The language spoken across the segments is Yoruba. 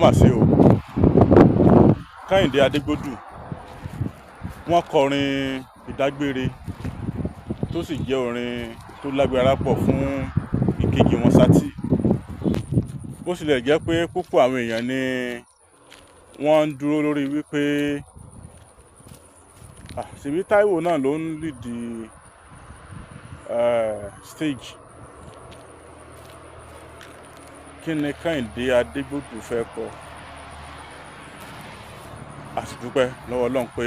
mà ṣe o. Kẹ́hìndé Adegbodu wọ́n kọrin ìdágbére tó sì jẹ́ orin tó lágbára pọ̀ fún ìkejì wọn Sátì. Bó tilẹ̀ jẹ́ pé púpọ̀ àwọn èèyàn ni wọ́n ń dúró lórí wípé ṣebí Táíwò náà ló ń lead stage. Kí ni Kẹ́hìndé Adegbodu fẹ́ kọ? A sì dúpẹ́ lọ́wọ́ Ọlọ́run pé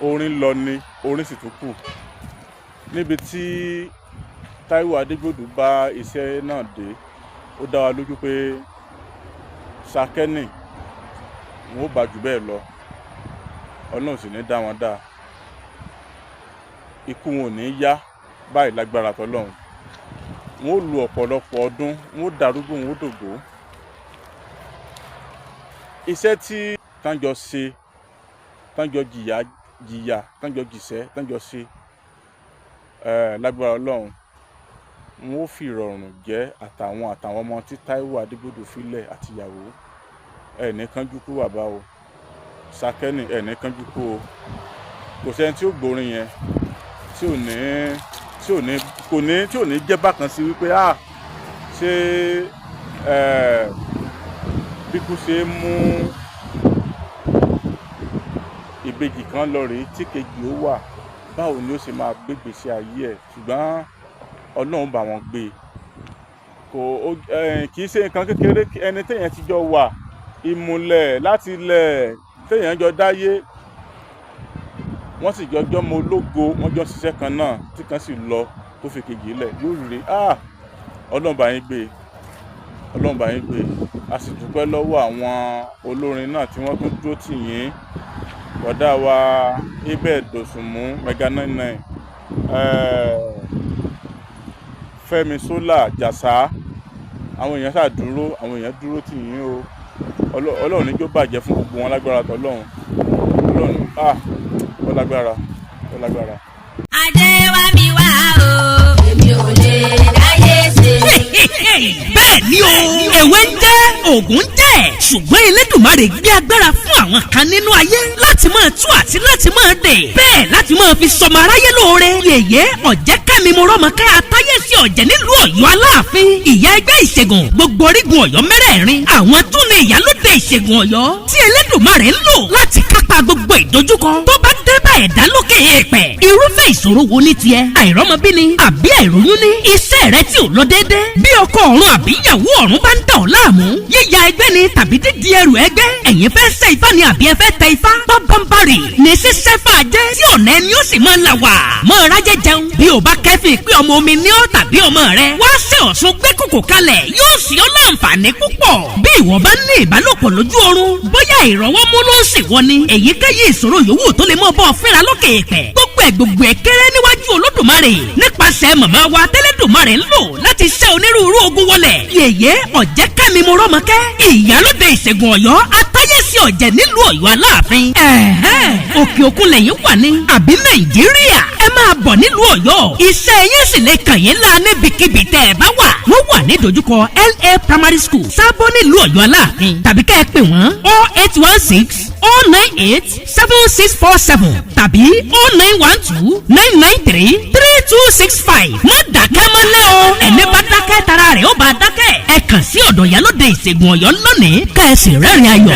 orin lọ ni orin sì tún kù. Níbi tí Táíwò Adegbodu bá iṣẹ́ náà dé, ó dá wa lójú pé Sakeni wọn ó bá jù bẹ́ẹ̀ lọ. Ọlọ́run sì ní dá wọn dá. Ikú wọn ò ní yá báyìí lágbára tọ́lọ́run. Wọn ó lu ọ̀pọ̀lọpọ̀ ọdún, wọn ó darúgbó, wọn ó dògbó. Iṣẹ́ tí tánjọ ṣe, tánjọ jìyà, tánjọ jìṣẹ́, tánjọ ṣe lágbára Ọlọ́run, wọn ó fi ìrọ̀rùn jẹ́ àtàwọn ọmọ tí Táíwò Adegbodu filẹ̀ àtìyàwó. Ẹ̀ní kánjú kú bàbá o. Sakeni ẹ̀ní kánjú kú o. Kò sẹ́ni tí ó gbórin yẹn tí ò ní jẹ́ bákan sí wípé ṣé bíkú ṣe mú ìbejì kan lọ rèé tí kejì ó wà, báwo ni ó ṣe máa gbégbé sí ayé ẹ̀, ṣùgbọ́n Ọlọ́run bá wọn gbé. Kì í ṣe nǹkan kékeré, ẹni téèyàn ti jọ wà ìmùlẹ̀ láti ilẹ̀ téèyàn jọ dáyé, wọ́n sì jọjọ́ mọ ológo, wọ́n jọ ṣiṣẹ́ kan náà tí kan sì lọ tó fi kejì lẹ̀ yóò rí Ọlọ́run bá yín gbé, Ọlọ́run bá yín gbé. A sì dúpẹ́ lọ́wọ́ àwọn olórin náà tí wọ́n tún dúró tì yín. Bọ̀dá wa ibẹ̀ dòsùnmú mega 99, Fẹ́mi Sólà Jàsá, àwọn èèyàn ṣàdúró, àwọn èèyàn dúró tì yín o. Ọlọ́run ní jó bàjẹ́ fún gbogbo wọn lágbára tọ́lọ́run. Ọlọ́run ó lágbára, ó lágbára. Adé wá mi wá o, èmi ò lè dáyé ṣe. Bẹ́ẹ̀ ni o, ewé ń jẹ́, òògùn ń jẹ́, ṣùgbọ́n Elédùmarè gbé agbára fún àwọn kan nínú ayé láti máa tú àti láti máa dè. Bẹ́ẹ̀ láti máa fi sọmọ aráyé lóore. Yèyé Ọ̀jẹ́kẹ́mi mo rọ́mọ ká atáyé sí Ọ̀jẹ̀ nílùú Ọ̀yọ́ Aláàfin. Ìyá ẹgbẹ́ ìṣègùn gbogbo orígun Ọ̀yọ́ mẹ́rẹ̀ẹ̀rin. Àwọn tún ní ìyálóde ìṣègùn Ọ̀yọ́ tí Elédùmarè ń lò láti kápá gbogbo ìdojúkọ tó bá dé bá ẹ̀dá lókè èèpẹ̀. Irúfẹ́ ìṣòro wo ní tiẹ̀? Àìrọ́mọbí ni àbí àìróyún ní? Iṣẹ́ rẹ tí ò lọ déédé. Bí ọkọ ọ̀run àbí ìyàwó ọ̀run bá ń dà ọ́ láàmú. Yíya ẹgbẹ́ ni tàbí dídí ẹrù ẹgbẹ́. Ẹ̀yin fẹ́ ṣe ifá ni àbí ẹ fẹ́ tẹ ifá? Bábánbárì ní ṣíṣẹ́ fàájẹ́ tí ọ̀nà ẹni ó sì máa là wà. Mọ́ rájẹ́ jẹun. Bí o bá kẹ́fìn pé ọmọ omi ní ọ́ tàbí ọmọ rẹ. Wá ṣe Ọ̀ṣun gbé kòkò kalẹ̀ yóò sì ọ́ láǹfààní púpọ̀. Bí ìwọ bá ní ìbálòpọ̀ lójú oorun, bóyá ìrọ̀wọ́mú ló ń ṣèwọ ni. Èyíkéyìí ìṣòro yòówù tó lè mọ́ bọ́ fínra lókè èèpẹ̀. Gbogbo ẹ̀ kéré níwájú Olódùmarè nípasẹ̀ màmá wa tẹ́lẹ̀dùmarè ń lò láti ṣẹ́ onírúurú ogun wọlé. Yèyé Ọ̀jẹ́kẹ́mi mo rọ́mọkẹ́, ìyálóde ìṣègùn Ọ̀yọ́ atáyé sí Ọ̀jẹ̀ nílùú Ọ̀yọ́ Aláàfin. Òkè òkun lẹ́yìn wà ní àbí Nàìjíríà, ẹ máa bọ̀ nílùú Ọ̀yọ́. Iṣẹ́ yín sì lè kàn yín lá níbikíbi tẹ́ ẹ bá wà. Wọ́n wà ní dojúkọ LA Primary School Sábó nílùú Ọ̀yọ́ Aláàfin, tàbí kẹ́ ẹ pè wọ́n 0816 098 7647 tàbí 0912 993 3265. Má dákẹ́ mọ́lẹ́ o. Ẹni bá dákẹ́ tara rẹ̀ ó bá dákẹ́. Ẹ kàn sí ọ̀dọ̀ ìyálóde ìṣègùn Ọ̀yọ́ lónìí ká ẹ sì rẹ́rìn ayọ̀.